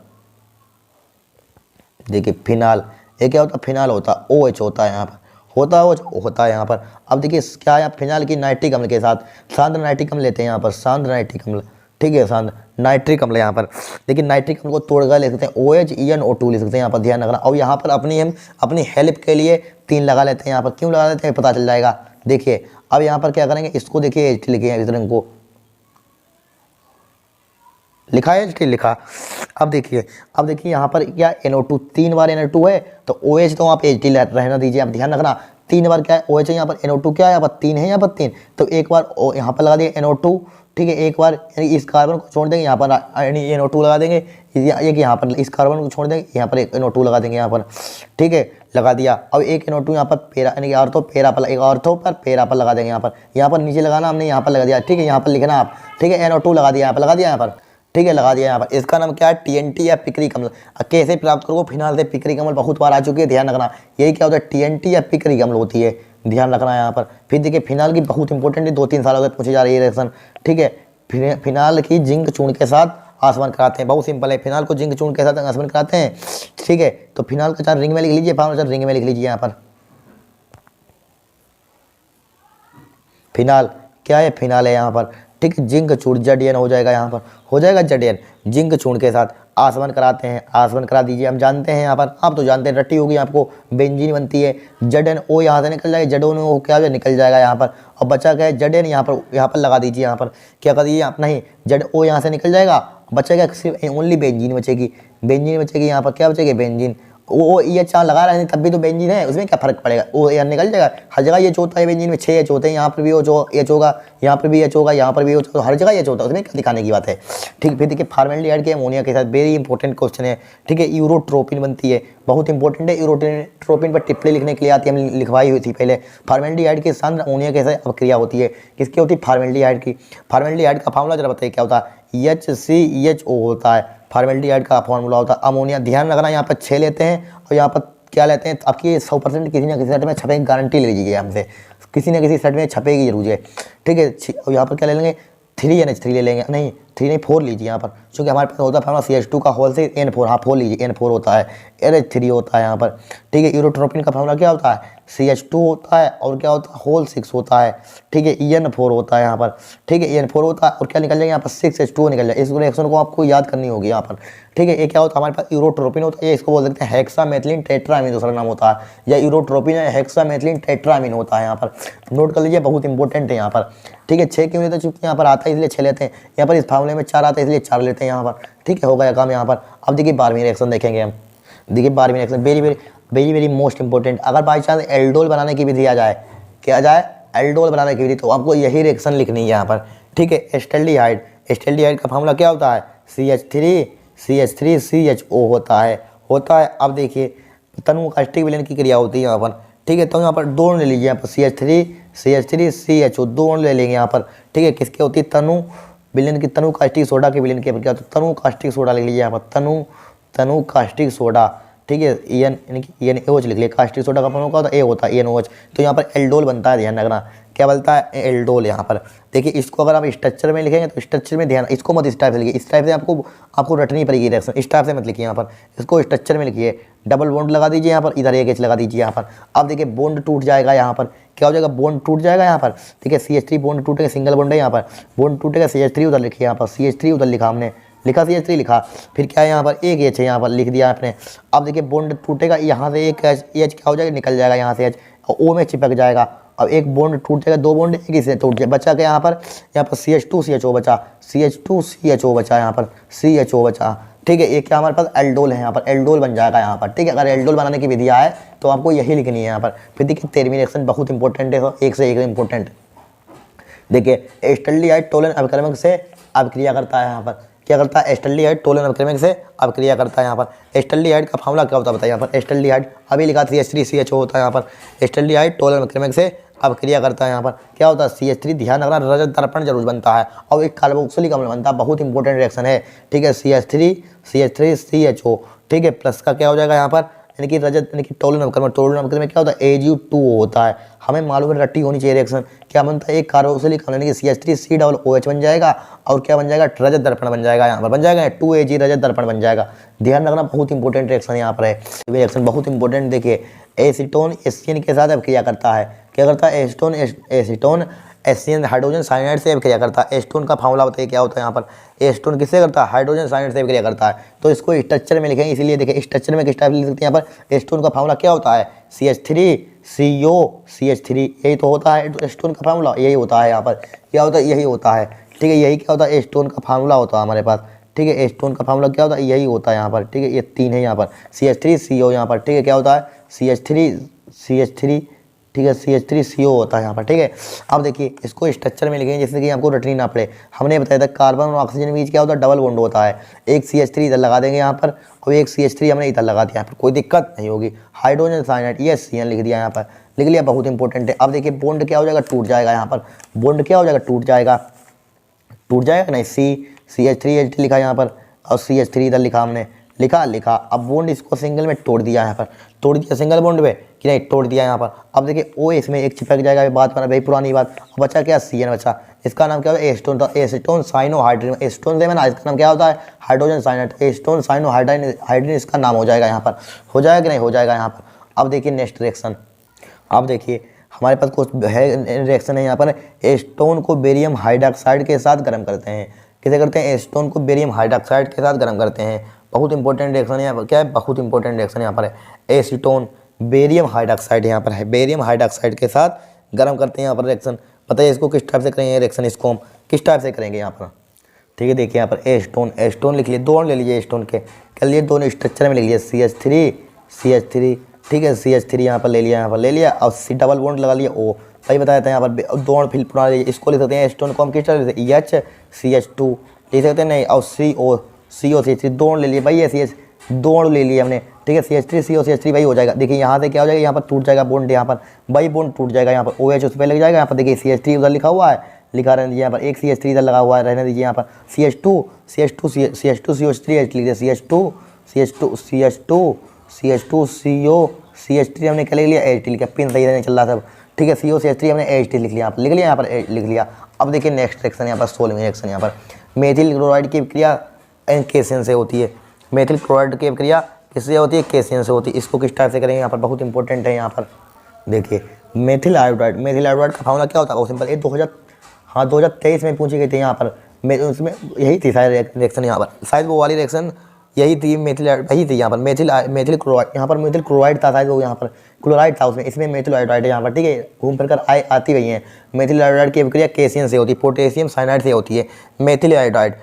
देखिए फिनाल, ये क्या होता है, फिनाल होता है OH होता है यहाँ पर, होता है यहाँ पर। अब देखिए क्या है, फिनाल की नाइट्रिक अम्ल के साथ सांद्र नाइट्रिक अम्ल लेते हैं यहाँ पर, सांद्र नाइट्रिक अम्ल, ठीक है, सांद्र नाइट्रिक अम्ल यहाँ पर। लेकिन नाइट्रिक अम्ल को तोड़कर लिख सकते हैं OHENO2 लिख सकते हैं यहाँ पर, ध्यान रखना। और यहाँ पर हम अपनी हेल्प के लिए 3 लगा लेते हैं यहाँ पर, क्यों लगा लेते हैं पता चल जाएगा। देखिए अब यहाँ पर क्या करेंगे, इसको देखिए H लिखे हैं, इस रंग को लिखा है H लिखा। अब देखिए यहाँ पर क्या NO2, 3 बार NO2 है तो OH तो आप H रहना दीजिए, आप ध्यान रखना। 3 बार क्या है OH है यहाँ पर, NO2 क्या है यहाँ पर 3 है, यहाँ पर 3, तो एक बार यहाँ पर लगा दिए NO2, ठीक है, एक बार इस कार्बन को छोड़ देंगे यहाँ पर NO2 लगा देंगे, एक यहाँ पर इस कार्बन को छोड़ देंगे यहाँ पर एक NO2 लगा देंगे यहाँ पर, ठीक है, लगा दिया। अब एक NO2 यहाँ पर पेरा यानी ऑर्थो पेरा पर, एक ऑर्थो पर पेरा पर लगा देंगे यहाँ पर नीचे लगाना, हमने यहाँ पर लगा दिया, ठीक है, यहाँ पर लिखना आप, ठीक है, NO2 लगा दिया यहाँ पर, लगा दिया यहाँ पर, ठीक है, लगा दिया यहाँ पर। इसका नाम क्या है, TNT या पिक्रिक अम्ल। कैसे प्राप्त करोगे, फिनाल से पिक्रिक अम्ल बहुत बार आ चुकी है, ध्यान रखना। यही क्या होता है, TNT या पिक्रिक अम्ल होती है, ध्यान रखना यहाँ पर। फिर देखिए फिनाल की बहुत इंपॉर्टेंट है, 2-3 सालों से पूछी जा रही है रिएक्शन, ठीक है। फिनाल की जिंक चूर्ण के साथ आसमान कराते हैं, बहुत सिंपल है, फिनाल को जिंक चूर्ण के साथ आसमान कराते हैं, ठीक है। तो फिनाल का 4 रिंग में लिख लीजिए, रिंग में लिख लीजिए यहाँ पर। फिनाल क्या है, फिनाल है यहाँ पर, ठीक है, जिंक चूर्ण ZN हो जाएगा यहाँ पर, हो जाएगा ZN, जिंक चूर्ण के साथ आसमान कराते हैं, आसमान करा दीजिए। हम जानते हैं यहाँ पर, आप तो जानते हैं, रट्टी होगी आपको, बेंजीन बनती है, ZNO यहाँ से निकल जाएगा, ZNO क्या है निकल जाएगा यहाँ पर, और बचा क्या है ZN यहाँ पर लगा दीजिए यहाँ पर, क्या कर दीजिए आप, नहीं ZO यहाँ से निकल जाएगा, बचेगा सिर्फ ओनली बेंजीन बचेगी, यहाँ पर क्या बचेगी, बेंजीन। वो ये चार लगा रहे हैं तब भी तो बेंजीन है, उसमें क्या फर्क पड़ेगा, वो यार निकल जाएगा। हर जगह ये होता है बेंजीन में, 6 एच होते हैं, यहाँ पर भी एच होगा, यहाँ पर भी एच होगा, यहाँ पर भी एच होगा, हर जगह एच होता है, उसमें क्या दिखाने की बात है। ठीक, फिर देखिए फॉर्मेल्डिहाइड के अमोनिया के साथ वेरी इंपॉर्टेंट क्वेश्चन है, ठीक है, यूरोट्रोपिन बनती है, बहुत इंपॉर्टेंट है। यूरोट्रोपिन पर टिप्पणी लिखने के लिए आती है, हमने लिखवाई हुई थी पहले। फॉर्मेल्डिहाइड के साथ अमोनिया के साथ अपक्रिया होती है, किसकी होती है, फॉर्मेल्डिहाइड की। फॉर्मेल्डिहाइड का फार्मूला जरा बताइए क्या होता है, HCHO होता है, फॉर्मेल्डिहाइड का फार्मूला होता है। अमोनिया ध्यान रखना, यहाँ पर 6 लेते हैं और यहाँ पर क्या लेते हैं, आपकी 100% किसी ना किसी सेट में छपेगी, गारंटी ले लीजिए हमसे, किसी ना किसी सेट में छपेगी जरूर है, ठीक है। और यहाँ पर क्या ले लेंगे, 3NH3 ले लेंगे, नहीं 3 नहीं 4 लीजिए यहाँ पर, क्योंकि हमारे पास होता है फार्मूला CH2 का होल से N4, हाँ 4 लीजिए, N4 होता है, NH3 होता है यहाँ पर, ठीक है। यूरोट्रोपिन का फार्मूला क्या होता है, CH2 होता है और क्या होता है, होल 6 होता है, ठीक है, EN4 होता है यहाँ पर, ठीक है, EN4 होता है और क्या निकल जाएगा यहाँ पर 6H2 निकल जाएगा। इस रिएक्शन को आपको याद करनी होगी यहाँ पर, ठीक है। ये क्या होता है हमारे पास, यूरोट्रोपिन होता है, ये इसको बोल सकते हैं हेक्सामेथिलीन टेट्रामीन, दूसरा नाम होता है, या यूरोट्रोपिन है हेक्सामेथिलीन टेट्रामीन होता है यहाँ पर, नोट कर लीजिए, बहुत इंपॉर्टेंट है यहाँ पर, ठीक है। 6 क्यों लेते हैं, चूंकि यहाँ पर आता है इसलिए 6 लेते हैं, यहाँ पर इस फार्मूले में 4 आता है इसलिए 4 लेते हैं यहाँ पर, ठीक है, हो गया काम यहाँ पर। अब देखिए 12वीं रिएक्शन देखेंगे हम, देखिए 12वीं रिएक्शन वेरी मोस्ट इंपॉर्टेंट। अगर बाई चांस एल्डोल बनाने की विधि आ जाए, क्या आ जाए, एल्डोल बनाने की विधि, तो आपको यही रिएक्शन लिखनी है यहाँ पर, ठीक है। एस्टल्डिहाइड का फार्मूला क्या होता है, CH3CHO होता है। अब देखिए तनु कास्टिक विलयन की क्रिया होती है यहाँ पर, ठीक है। तो यहाँ पर 2 ले लीजिए, यहाँ पर CH3CHO, 2 बॉन्ड ले लेंगे यहाँ पर, ठीक है। किसके होती है? तनु विलेन की, तनु कास्टिक सोडा के विलेन की क्या होता है? तनु कास्टिक सोडा लिख लीजिए यहाँ पर, तनु कास्टिक सोडा, ठीक है। EN यानी कि NaOH लिख लिया। कास्टिक सोडा का फॉर्मूला क्या होता है? A होता है, NaOH। तो यहाँ पर एल्डोल बनता है, ध्यान रखना क्या बनता है? एल्डोल। यहाँ पर देखिए, इसको अगर आप स्ट्रक्चर में लिखेंगे तो स्ट्रक्चर में ध्यान, इसको मत इस टाइप से लिखिए, इस टाइप से आपको रटनी पड़ेगी रिएक्शन, इस टाइप से मत लिखिए यहाँ पर, इसको स्ट्रक्चर में लिखिए। डबल बॉन्ड लगा दीजिए यहाँ पर, इधर एक H लगा दीजिए यहाँ पर। अब देखिए बॉन्ड टूट जाएगा यहाँ पर, क्या हो जाएगा? बॉन्ड टूट जाएगा यहाँ पर, ठीक है। CH3 बॉन्ड टूटेगा, सिंगल बॉन्ड है यहाँ पर, बॉन्ड टूटेगा, CH3 उधर लिखिए यहाँ पर, CH3 उधर लिखा हमने, लिखा CH3 लिखा, फिर क्या है यहाँ पर? एक H है यहाँ पर, लिख दिया आपने। अब देखिए बॉन्ड टूटेगा, यहाँ से एक H क्या हो जाएगा? निकल जाएगा यहाँ से H, और O में चिपक जाएगा। अब एक बॉन्ड टूट जाएगा, 2 बॉन्ड एक ही से टूट जाए, बचा क्या यहाँ पर? CH2CHO बचा, CH2CHO बचा यहाँ पर, CHO बचा, ठीक है। एक क्या हमारे पास? एल्डोल है यहाँ पर, एल्डोल बन जाएगा यहाँ पर, ठीक है। अगर एल्डोल बनाने की विधि आए तो आपको यही लिखनी है यहाँ पर। फिर देखिए 13वीं रिएक्शन बहुत इंपॉर्टेंट है, एक से एक इंपॉर्टेंट। देखिए एस्टल्डिहाइड टोलन अभिक्रमक से अभिक्रिया करता है यहाँ पर, क्या करता है? एस्टल्डिहाइड टोलन अभिक्रमक से अभिक्रिया करता है यहाँ पर। एस्टल्डिहाइड का फार्मूला क्या होता है बताइए यहाँ पर? एस्टल्डिहाइड अभी लिखा CH3CHO होता है यहाँ पर, एस्टल्डिहाइड टोलन अभिक्रमक से अभिक्रिया करता है यहाँ पर, क्या होता है? CH3, ध्यान रखना, रजत दर्पण जरूर बनता है, और एक कार्बोक्सिलिक अम्ल बनता है, बहुत इंपॉर्टेंट रिएक्शन है, ठीक है। CH3CHO, ठीक है, प्लस का क्या हो जाएगा यहाँ पर? यानी कि रजत यानी कि टोलन अभिक्रमण, टोलन अभिक्रमण क्या होता है? Ag2 होता है। हमें मालूम है, रट्टी होनी चाहिए रिएक्शन, क्या बनता है? एक कार्बोक्सिलिक अम्ल यानी कि CH3COOH बन जाएगा, और क्या बन जाएगा? रजत दर्पण बन जाएगा यहाँ पर, बन जाएगा 2Ag रजत दर्पण बन जाएगा। ध्यान रखना, बहुत इंपॉर्टेंट रिएक्शन यहाँ पर है, रिएक्शन बहुत इंपॉर्टेंट। देखिए एसीटोन एसियन के साथ अभिक्रिया करता है, क्या करता है? एसीटोन एसियन हाइड्रोजन साइनाइड से अभिक्रिया करता है। एस्टोन का फार्मूला बताइए क्या होता है यहाँ पर? एस्टोन किससे करता है? हाइड्रोजन साइनाइड से अभिक्रिया करता है। तो इसको स्ट्रक्चर में लिखेंगे, इसीलिए देखिए स्ट्रक्चर में किस टाइप लिख सकते हैं यहाँ पर? एस्टोन का फार्मूला क्या होता है? CH3CO, CH3, यही तो होता है एस्टोन का फार्मूला, यही होता है यहाँ पर, क्या होता है? यही होता है, ठीक है। यही क्या होता है? एस्टोन का फार्मूला होता है हमारे पास, ठीक है। एस्टोन का फार्मूला क्या होता है? यही होता है यहाँ पर, ठीक है। ये 3 है यहाँ पर, CH3CO यहाँ पर, ठीक है। क्या होता है? CH3, ठीक है, CH3CO होता है यहाँ पर, ठीक है। अब देखिए इसको स्ट्रक्चर में लिखेंगे, जैसे कि आपको रटनी ना पड़े। हमने बताया था कार्बन और ऑक्सीजन के बीच क्या होता है? डबल बॉन्ड होता है। एक CH3 इधर लगा देंगे यहाँ पर, और एक CH3 हमने इधर लगा दिया यहाँ पर, कोई दिक्कत नहीं होगी। हाइड्रोजन साइनाइड, ये CN लिख दिया यहाँ पर, लिख लिया, बहुत इंपॉर्टेंट है। अब देखिए बॉन्ड क्या हो जाएगा? टूट जाएगा यहाँ पर, बॉन्ड क्या हो जाएगा? टूट जाएगा नहीं, CH3H लिखा यहाँ पर, और CH3 इधर लिखा हमने, लिखा। अब बॉन्ड इसको सिंगल में तोड़ दिया यहाँ पर, तोड़ दिया सिंगल बॉन्ड में कि नहीं? तोड़ दिया यहाँ पर। अब देखिए O इसमें एक चिपक जाएगा, बात बना भाई, पुरानी बात। अब बचा क्या? CN बचा, इसका नाम क्या होता है? एस्टोन। तो एस्टोन साइनोहाइड्रिन, एस्टोन से ना, इसका नाम क्या होता है? हाइड्रोजन साइनाइड, एस्टोन साइनोहाइड्रिन इसका नाम हो जाएगा यहाँ पर, हो जाएगा कि नहीं? हो जाएगा यहाँ पर। अब देखिए नेक्स्ट रिएक्शन, अब देखिए हमारे पास कुछ है रिएक्शन है यहाँ पर। एस्टोन को बेरियम हाइड्रोक्साइड के साथ गर्म करते हैं, किसे करते हैं? एस्टोन को बेरियम हाइड्रोक्साइड के साथ गर्म करते हैं। बहुत इंपॉर्टेंट रिएक्शन है यहाँ पर, क्या है? बहुत इंपॉर्टेंट रिएक्शन यहाँ पर है। एसीटोन बेरियम हाइड्रोक्साइड यहाँ पर है, बेरियम हाइड्रोक्साइड के साथ गर्म करते हैं यहाँ पर रिएक्शन। बताइए इसको किस टाइप से करेंगे रिएक्शन, इसको हम किस टाइप से करेंगे यहाँ पर? ठीक है, देखिए यहाँ पर एस्टोन लिख लिए, 2 ले लीजिए एस्टोन के, कर लिए दोनों स्ट्रक्चर में लिख लिए, CH3, ठीक है। CH3 यहाँ पर ले लिया, और C डबल बॉन्ड लगा लिया O, भाई बताया था यहाँ पर। 2 फिर पुनः इसको लिख सकते हैं, एस्टोन को हम किस तरह लिखते हैं? HCH2 लिख सकते हैं नहीं, और CH3 2 ले लिए भाई, CH 2 ले लिए हमने, ठीक है। CH3 भाई हो जाएगा। देखिए यहाँ से क्या हो जाएगा? यहाँ पर टूट जाएगा बॉन्ड, यहाँ पर भाई बॉन्ड टूट जाएगा, यहाँ पर OH उस पर लग जाएगा। यहाँ पर देखिए CH3 उधर लिखा हुआ है, लिखा रहने दीजिए यहाँ पर, एक CH3 इधर लगा हुआ है, रहने दीजिए यहाँ पर। CH2CH3 लिख लीजिए, CH2CO, CH3 हमने क्या लिख लिया? HT लिखा, पिन सही नहीं चल रहा सब, ठीक है। CH3 हमने HT लिख लिया, लिख लिया यहाँ पर, लिख लिया। अब देखिए नेक्स्ट रिएक्शन यहाँ पर, 16वीं रिएक्शन यहाँ पर। मेथिल क्लोराइड की क्रिया केसियन से होती है। मेथिल क्लोराइड की क्रिया किससे होती है? केसियन से होती है। इसको किस टाइप से करेंगे यहाँ पर? बहुत इंपॉर्टेंट है यहाँ पर। देखिए मेथिल आयोडाइड का फार्मूला क्या होता है? बहुत सिंपल, ये 2023 में पूछी गई थी यहाँ पर, उसमें यही थी शायद रिएक्शन यहाँ पर, शायद वो वाली रिएक्शन यही थी, यही थी यहाँ पर। मेथिल क्लोराइड, यहाँ पर मेथिल क्लोराइड था शायद, वो यहाँ पर क्लोराइड था उसमें, इसमें मेथिल आयोडाइड है यहाँ पर, ठीक है। घूम फिर कर आती गई हैं। मेथिल आयोडाइड की अभिक्रिया केसियन से होती है, पोटेशियम साइनाइड से होती है। मेथिल आयोडाइड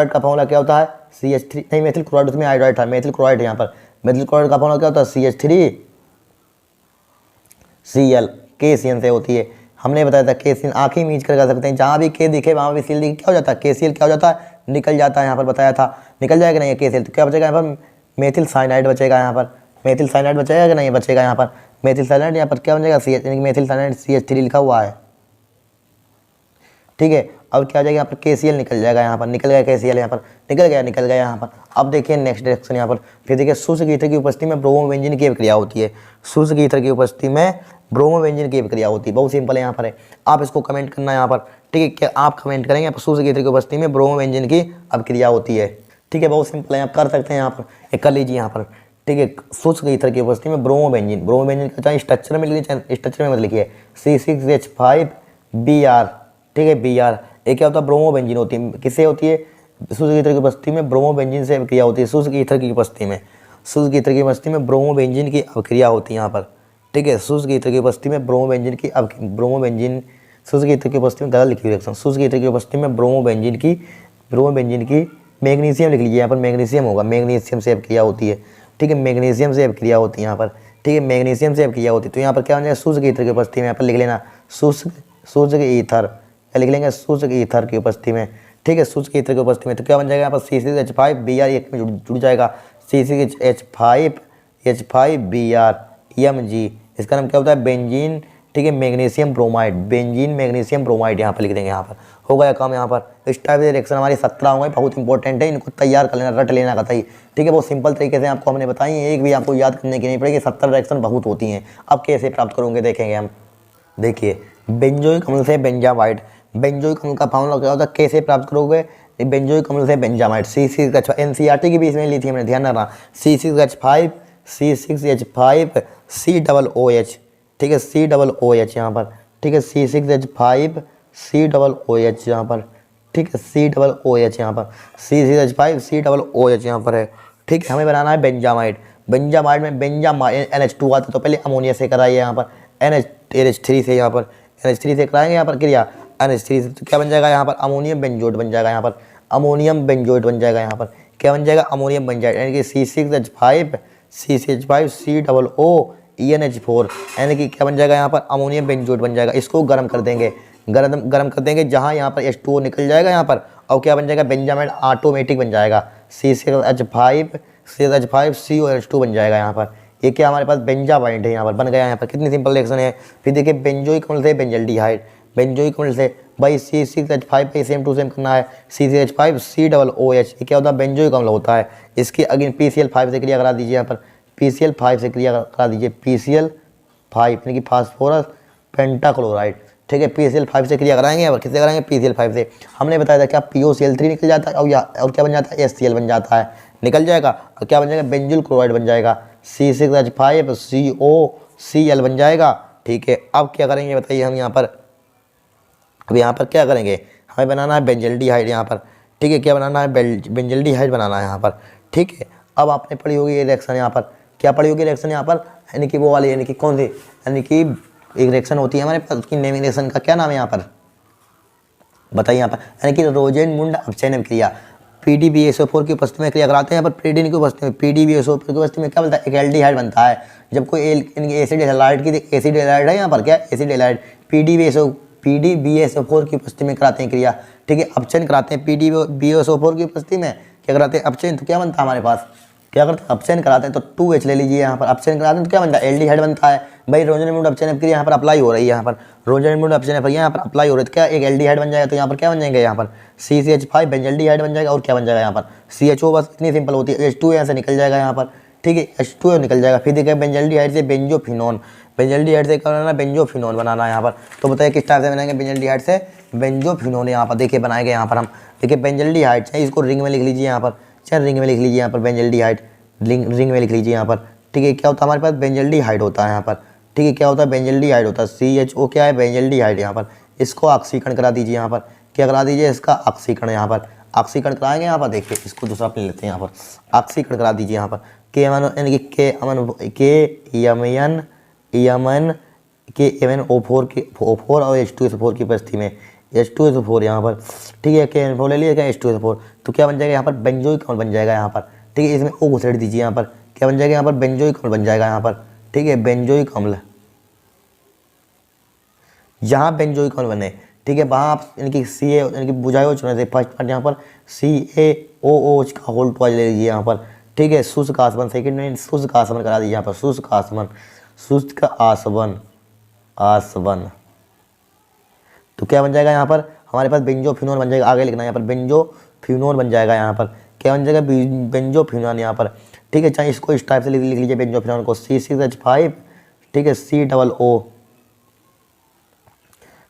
का फार्मूला क्या होता है? CH3, नहीं मेथिल क्लोराइड, उसमें आयोडाइड था, मेथिल क्लोराइड है यहाँ पर। मेथिल क्लोराइड का फार्मूला क्या होता है? CH3Cl, केसियन से होती है। हमने बताया था केसियन आँखें मीच कर सकते हैं, जहाँ भी के दिखे वहाँ भी सील दिखे, क्या हो जाता है? KCl क्या हो जाता है? निकल जाता है यहाँ पर, बताया था निकल जाएगा नहीं KCl, तो क्या बचेगा यहाँ पर? मेथिल साइनाइड बचेगा यहाँ पर, मेथिल साइनाइड बचेगा कि नहीं बचेगा यहाँ पर? मेथिल साइलेंट यहाँ पर क्या बन जाएगा सी एच, यानी कि मेथिल साइलेंट CH3 लिखा हुआ है, ठीक है। अब क्या हो जाएगा यहाँ पर KCl निकल जाएगा, यहाँ पर निकल गया KCl, यहाँ पर निकल गया यहाँ पर। अब देखिए नेक्स्ट रिएक्शन यहाँ पर, फिर देखिए शुष्क ईथर की उपस्थिति में ब्रोमोबेंजीन की अभिक्रिया होती है। शुष्क ईथर की उपस्थिति में ब्रोमोबेंजीन की अभिक्रिया होती है, बहुत सिंपल है यहाँ पर है। आप इसको कमेंट करना यहाँ पर, ठीक है, क्या आप कमेंट करेंगे यहाँ पर शुष्क ईथर की उपस्थिति में ब्रोमोबेंजीन की अभिक्रिया होती है, ठीक है, बहुत सिंपल है, आप कर सकते हैं यहाँ पर, एक कर लीजिए यहाँ पर, ठीक है। शुष्क ईथर की उपस्थिति में ब्रोमोबेंजीन का चाहे स्ट्रक्चर में लिखिए चाहे स्ट्रक्चर में मत लिखिए, C6H5Br, ठीक है, Br। एक क्या होता है ब्रोमोबेंजीन होती है, किससे होती है, शुष्क ईथर की उपस्थिति में ब्रोमोबेंजीन से अभिक्रिया होती है। शुष्क ईथर की उपस्थिति में ब्रोमोबेंजीन की अभिक्रिया होती है यहाँ पर, ठीक है। शुष्क ईथर की उपस्थिति में शुष्क ईथर की उपस्थिति में गलत लिखी रिएक्शन, शुष्क ईथर की उपस्थिति में ब्रोमोबेंजीन की मैग्नीशियम लिख लीजिए यहाँ पर, मैग्नीशियम होगा, मैग्नीशियम से अभिक्रिया होती है, ठीक है, मैग्नीशियम से अभिक्रिया होती है यहाँ पर, ठीक है, मैग्नीशियम से अभिक्रिया होती है। तो यहाँ पर क्या हो जाएगा शुष्क ईथर की उपस्थिति में, यहाँ पर लिख लेना शुष्क ईथर, क्या लिख लेंगे शुष्क ईथर की उपस्थिति में, ठीक है, शुष्क ईथर की उपस्थिति में। तो क्या बन जाएगा यहाँ पर C6H5Br, एक में जुड़ जाएगा C6H5Br Mg, इसका नाम क्या होता है बेंजीन, ठीक है, magnesium bromide, benzene magnesium bromide यहाँ पर लिख देंगे, यहाँ पर हो गया काम। यहाँ पर इस टाइप से रिएक्शन हमारी 17 होंगे, बहुत इंपॉर्टेंट है, इनको तैयार कर लेना, रट लेना कतई, ठीक है, बहुत सिंपल तरीके से आपको हमने बताई, एक भी आपको याद करने की नहीं पड़ेगी, 70 रिएक्शन बहुत होती हैं। अब कैसे प्राप्त करोगे देखेंगे हम, देखिए बेंजोइक अम्ल से बेंजामाइड, बेंजोइक अम्ल का फॉर्मूला क्या होता है, कैसे प्राप्त करोगे, बेंजोइक अम्ल से बेंजामाइड, C6H5, NCERT की भी इसमें ली थी हमने, ध्यान रखना, C6H5COOH, ठीक है, COOH यहाँ पर, ठीक है, C6H5COOH यहाँ पर, ठीक है, COOH यहाँ पर, C6H5COOH यहाँ पर है, ठीक है। हमें बनाना है बेंजामाइड, बेंजामाइड में NH2 आता है, तो पहले अमोनिया से कराइए यहाँ पर, NH3 से, यहाँ पर NH3 से कराएंगे यहाँ पर क्रिया, NH3 से, तो क्या बन जाएगा यहाँ पर अमोनियम बेंजोएट बन जाएगा, यहाँ पर अमोनियम बेंजोएट बन जाएगा, यहाँ पर क्या बन जाएगा अमोनियम बेंजोएट, यानी कि C6H5COOENH4, यानी कि क्या बन जाएगा यहाँ पर अमोनियम बेंजोएट बन जाएगा। इसको गर्म कर देंगे, गर्म कर देंगे, जहाँ यहाँ पर H2O निकल जाएगा यहाँ पर, और क्या बन जाएगा बेंजामाइड ऑटोमेटिक बन जाएगा, C6H5COOH2 बन जाएगा यहाँ पर। ये क्या हमारे पास बेंजामाइड है, यहाँ पर बन गया, यहाँ पर कितनी सिंपल रिएक्शन है। फिर देखिए बेंजोइक अम्ल से बेंजल्डिहाइड, बेंजोइक अम्ल से भाई C6H5 पे सेम टू सेम करना है, C6H5COOH, ये क्या होता है बेंजोइक अम्ल होता है। इसकी अगेन PCl5 से क्रिया करा दीजिए, यहाँ पर PCl5 से क्रिया करा दीजिए, PCl5 यानी कि फास्फोरस पेंटाक्लोराइड, ठीक है, PCl5 से क्रिया कराएंगे, और किससे कराएंगे PCl5 से। हमने बताया था क्या POCl3 निकल जाता है, और क्या बन जाता है HCl बन जाता है, निकल जाएगा, और क्या बन जाएगा बेंजुल क्लोराइड बन जाएगा, C6H5COCl बन जाएगा, ठीक है। अब क्या करेंगे बताइए हम यहाँ पर, अब यहाँ पर क्या करेंगे, हमें बनाना है बेंजल्डिहाइड यहाँ पर, ठीक है, क्या बनाना है बेंजल्डिहाइड बनाना है यहाँ पर, ठीक है। अब आपने पढ़ी होगी ये रिएक्शन यहाँ पर, क्या पढ़ी होगी रिएक्शन यहाँ पर, यानी कि वो वाली, यानी कि कौन सी, यानी कि एक रिएक्शन होती है हमारे पास, उसकी नेमिंग रिएक्शन का क्या नाम है यहाँ पर बताइए, यहाँ पर यानी कि रोजेनमुंड अपचयन क्रिया, PDBSO4 की उपस्थिति में क्रिया कराते हैं। यहाँ पर प्रीडिन की उपस्थिति में, PDBSO4 की उपस्थिति में क्या बनता है, एक एल्डिहाइड बनता है। जब कोई एसिड हैलाइड की, एसिड हैलाइड है यहाँ पर, क्या एसिड हैलाइड, PDBSO4 की उपस्थिति में कराते हैं क्रिया, ठीक है, अपचयन कराते हैं PDBSO4 की उपस्थिति में, क्या कराते हैं अपचयन। तो क्या बनता है हमारे पास, क्या करते हैं अपचयन कराते हैं, तो 2H ले लीजिए यहाँ पर, अपचयन कराते हैं तो क्या बनता है एल्डिहाइड बनता है। भाई रोजेनमुंड अपचयन क्रिया यहाँ पर अप्लाई हो रही है, यहाँ पर रोजेनमुंड अपचयन क्रिया यहाँ पर अप्लाई हो रही है, तो क्या एक एल्डिहाइड बन जाएगा। तो यहाँ पर क्या बन जाएंगे, यहाँ पर CCH5 बेंजल्डिहाइड बन जाएगा, और क्या बन जाएगा यहाँ पर CHO, बस इतनी सिंपल होती है। H2 यहाँ से निकल जाएगा यहाँ पर, ठीक है, H2 निकल जाएगा। फिर देखिए बेंजल्डिहाइड से बेंजोफिनोन, बेंजल्डिहाइड से क्या बनाना, बेंजोफिनोन बनाना है यहाँ पर। तो बताइए किस टाइप से बनाएंगे, बेंजल्डिहाइड से बेंजोफिनोन यहाँ पर देखिए बनाएंगे। यहाँ पर हम देखिए बेंजल्डिहाइड, चाहे इसको रिंग में लिख लीजिए यहाँ पर, चाहे रिंग में लिख लीजिए यहाँ पर बेंजल्डिहाइड, रिंग में लिख लीजिए यहाँ पर, ठीक है। क्या होता है हमारे पास बेंजल्डिहाइड होता है यहाँ पर, ठीक है, क्या होता है बेंजल्डिहाइड होता है, CHO क्या है बेंजल्डिहाइड यहाँ पर। इसको ऑक्सीकरण करा दीजिए यहाँ पर, क्या करा दीजिए इसका ऑक्सीकरण, यहाँ पर ऑक्सीकरण कराएंगे यहाँ पर। देखिए इसको दूसरा अपने लेते हैं यहाँ पर, ऑक्सीकरण करा दीजिए यहाँ पर, के अमन यानी कि KMnO4 की O4 और H2SO4 की उपस्थिति में H2SO4 यहाँ पर, ठीक है, KMnO ले लिया क्या H2SO4, तो क्या बन जाएगा यहाँ पर बेंजोइक अम्ल बन जाएगा यहाँ पर, ठीक है। इसमें O घुसेड़ दीजिए यहाँ पर, क्या बन जाएगा यहाँ पर बेंजोइक अम्ल बन जाएगा यहाँ पर, ठीक है, बेंजोइक अम्ल। जहाँ बेंजोइक अम्ल बने, ठीक है, वहाँ आप इनकी CA यानी कि बुझाओ चुने थे फर्स्ट पार्ट, यहाँ पर CaOH का होल 2 ले लीजिए यहाँ पर, ठीक है। शुष्क आसमन, सेकंड में शुष्क आसमन करा दीजिए यहाँ पर, शुष्क आसमन, शुष्क का आसवन, आसवन, तो क्या बन जाएगा यहाँ पर हमारे पास बेंजोफिनोन बन जाएगा। आगे लिखना है यहाँ पर बेंजोफिनोन बन जाएगा। यहाँ पर क्या बन जाएगा बेंजोफिनोन यहाँ पर, ठीक है। चाहे इसको इस टाइप से लिख लीजिए बेंजोफिनोन को C6H5, ठीक है, COO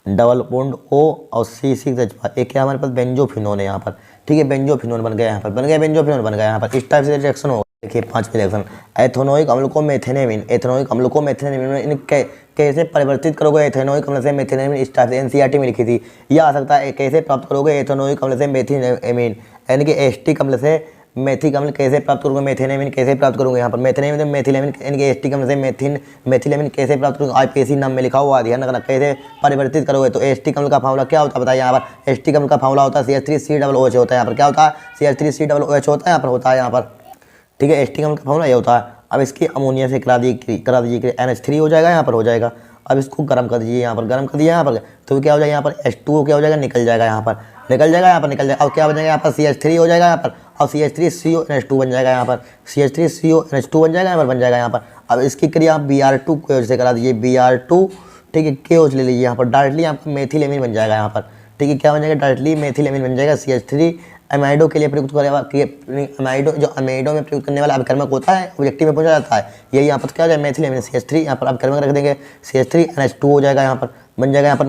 डबल बॉन्ड O और C6H5, एक क्या हमारे पास बेंजोफिनोन है यहाँ पर, ठीक है। बेंजोफिनोन बन गया यहाँ पर, बन गया बेंजोफिनोन बन गया यहाँ पर। इस टाइप से रिएक्शन होगा। देखिए 5वां रिएक्शन, एथेनोइक अम्ल को मेथेनेमिन, एथेनोइक अम्ल को मेथेनेमिन इन कैसे परिवर्तित करोगे एथेनोइक अम्ल से मेथेनेमिन, इस टाइप से एनसीईआरटी में लिखी थी। यह आ सकता है कैसे प्राप्त करोगे एथेनोइक अम्ल से मेथिनेमिन, यानी कि एस्टिक अम्ल से मेथिक अम्ल कैसे प्राप्त करोगे, मेथेनेमिन कैसे प्राप्त करोगे। यहाँ पर मेथेनेमिन से मेथिलेमिन, यानी कि एस्टिक अम्ल से मेथिलेमिन कैसे प्राप्त करोगे, आईपीएसी नाम में लिखा हुआ, ध्यान रखना। कैसे परिवर्तित करोगे, तो एस्टिक अम्ल का फार्मूला क्या होता है बताइए। यहाँ पर एस्टिक अम्ल का फार्मूला होता है CH3COOH होता है। यहाँ पर क्या होता है CH3COOH होता है, यहाँ पर होता है यहाँ पर, ठीक है। एस्टिक अम्ल का फार्मूला ये होता है। अब इसकी अमोनिया से करा दीजिए NH3 हो जाएगा, यहाँ पर हो जाएगा। अब इसको गर्म कर दीजिए, यहाँ पर गर्म कर दिया यहाँ पर, तो क्या हो जाएगा यहाँ पर H2O क्या हो जाएगा, निकल जाएगा यहाँ पर, निकल जाएगा यहाँ पर, निकल जाएगा। अब क्या बन जाएगा यहाँ पर CH3 हो जाएगा यहाँ पर, और CH3CONH2 बन जाएगा यहाँ पर, CH3CONH2 बन जाएगा यहाँ पर, बन जाएगा यहाँ पर। अब इसकी क्रिया आप Br2 KOH से करा दीजिए, Br2, ठीक है, KOH ले लीजिए यहाँ पर, डायरेक्टली आपका मेथिलेमिन बन जाएगा यहाँ पर, ठीक है। क्या बन जाएगा, डायरेक्टली मेथिलेमिन बन जाएगा। CH3 अमाइडो के लिए प्रयुक्त करेगा, अमाइडो जो अमाइडो में प्रयुक्त करने वाला अभिकर्मक होता है ऑब्जेक्टिव में पहुंचा जाता है, यही यहाँ पर क्या हो जाएगा मेथिलेमिन CH3, यहाँ पर अभिकर्मक रख देंगे CH3NH2 हो जाएगा यहाँ पर, बन जाएगा यहाँ पर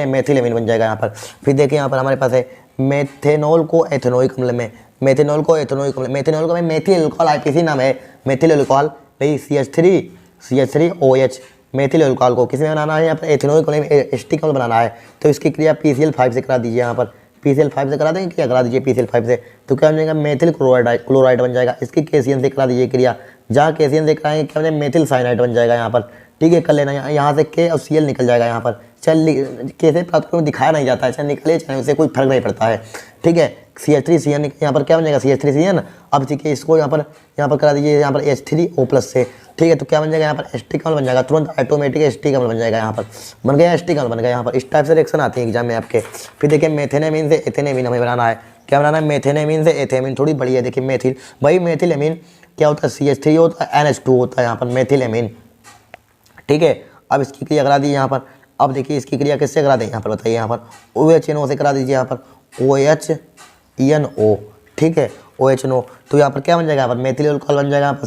मेथिलेमिन बन जाएगा यहाँ पर। फिर देखिए यहाँ पर हमारे पास है मेथेनॉल को एथेनोइक अम्ल में, मेथेनॉल को एथेनोइक अम्ल, मेथेनॉल का मेथिल अल्कोहल आईपीसी नाम है, मेथिल अल्कोहल भाई CH3OH, मेथिल अल्कोहल को किसी में बनाना है यहाँ पर एथेनोइक अम्ल में एस्टिक अम्ल बनाना है, तो इसकी क्रिया PCl5 से करा दीजिए यहाँ पर, PCl5 से करा देंगे, क्या करा दीजिए PCl5 से, तो क्या बन जाएगा मेथिल क्लोराइड बन जाएगा। इसकी KCl से करा दीजिए क्रिया, जहाँ KCl से कराएंगे क्या बन जाएगा मेथिल साइनाइड बन जाएगा यहाँ पर, ठीक है। कर लेना यहाँ से K और Cl निकल जाएगा यहाँ पर, चल कैसे प्राप्त करो दिखाया नहीं जाता है, चाहे निकले चाहे उससे कोई फर्क नहीं पड़ता है, ठीक है। CH3CN यहाँ पर क्या बन जाएगा CH3CN। अब ठीक है इसको यहाँ पर करा दीजिए यहाँ पर H3O+ से, ठीक है, तो क्या बन जाएगा यहाँ पर एस्टिक अम्ल बन जाएगा, तुरंत ऑटोमेटिक एस्टिक अम्ल बन जाएगा यहाँ पर, बन गया एस्टिक अम्ल बन गया यहाँ पर। इस टाइप से रिएक्शन आती है एग्जाम में आपके। फिर देखिए मेथेनेमिन से एथेनेमिन हमें बनाना है, क्या बनाना है मेथेनेमिन से एथेमिन, थोड़ी बड़ी है देखिए मेथिल, भाई मेथिलेमिन क्या होता है CH3 होता है NH2 होता है यहाँ पर मेथिलेमिन, ठीक है। अब इसकी क्रिया करा दी यहाँ पर, अब देखिए इसकी क्रिया किससे करा दें यहाँ पर बताइए, यहाँ पर OHNO से करा दीजिए यहाँ पर OHNO, ठीक है OHNO, तो यहाँ पर क्या बन जाएगा यहाँ पर मेथिल अल्कोहल बन जाएगा यहाँ पर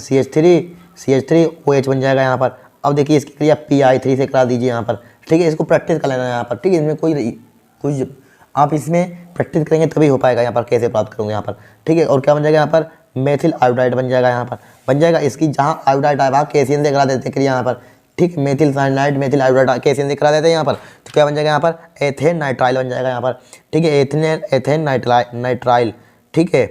CH3OH बन जाएगा यहाँ पर। अब देखिए इसकी क्रिया Pi3 से करा दीजिए यहाँ पर, ठीक है। इसको प्रैक्टिस कर लेना है यहाँ पर, ठीक है, इसमें कुछ आप इसमें प्रैक्टिस करेंगे तभी हो पाएगा यहाँ पर, कैसे प्राप्त करूँगा यहाँ पर, ठीक है। और क्या बन जाएगा यहाँ पर मेथिल आयोडाइड बन जाएगा यहाँ पर, बन जाएगा। इसकी जहाँ आयोडाइड आएगा KCl से करा देते हैं क्रिया यहाँ पर, ठीक है, methyl cyanide methyl iodide KCl से करा देते हैं यहाँ पर, तो क्या बन जाएगा यहाँ पर एथेन नाइट्राइल बन जाएगा यहाँ पर, ठीक है, एथेन नाइट्राइल, ठीक है।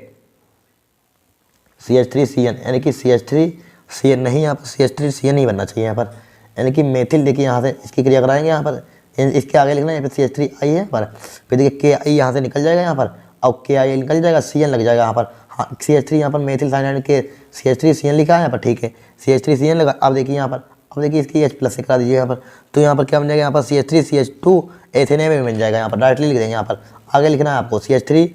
CH3CN यानी कि CH3CN नहीं, यहाँ पर CH3CN नहीं बनना चाहिए यहाँ पर, यानी कि मेथिल देखिए यहाँ से इसकी क्रिया कराएंगे यहाँ पर, इसके आगे लिखना है यहाँ पर CH3I है यहाँ पर, फिर देखिए KI यहाँ से निकल जाएगा यहाँ पर, और KI निकल जाएगा, CN लग जाएगा यहाँ पर, हाँ CH3 यहाँ पर मेथिल साइनाइड के CH3CN लिखा है यहाँ पर, ठीक है CH3CN लगा। अब देखिए यहाँ पर, अब देखिए इसकी H+ से करा दीजिए यहाँ पर, तो यहाँ पर क्या बन जाएगा यहाँ पर CH3CH2 एथेनेमिन बन जाएगा यहाँ पर, डायरेक्टली लिख देंगे यहाँ पर। आगे लिखना है आपको CH3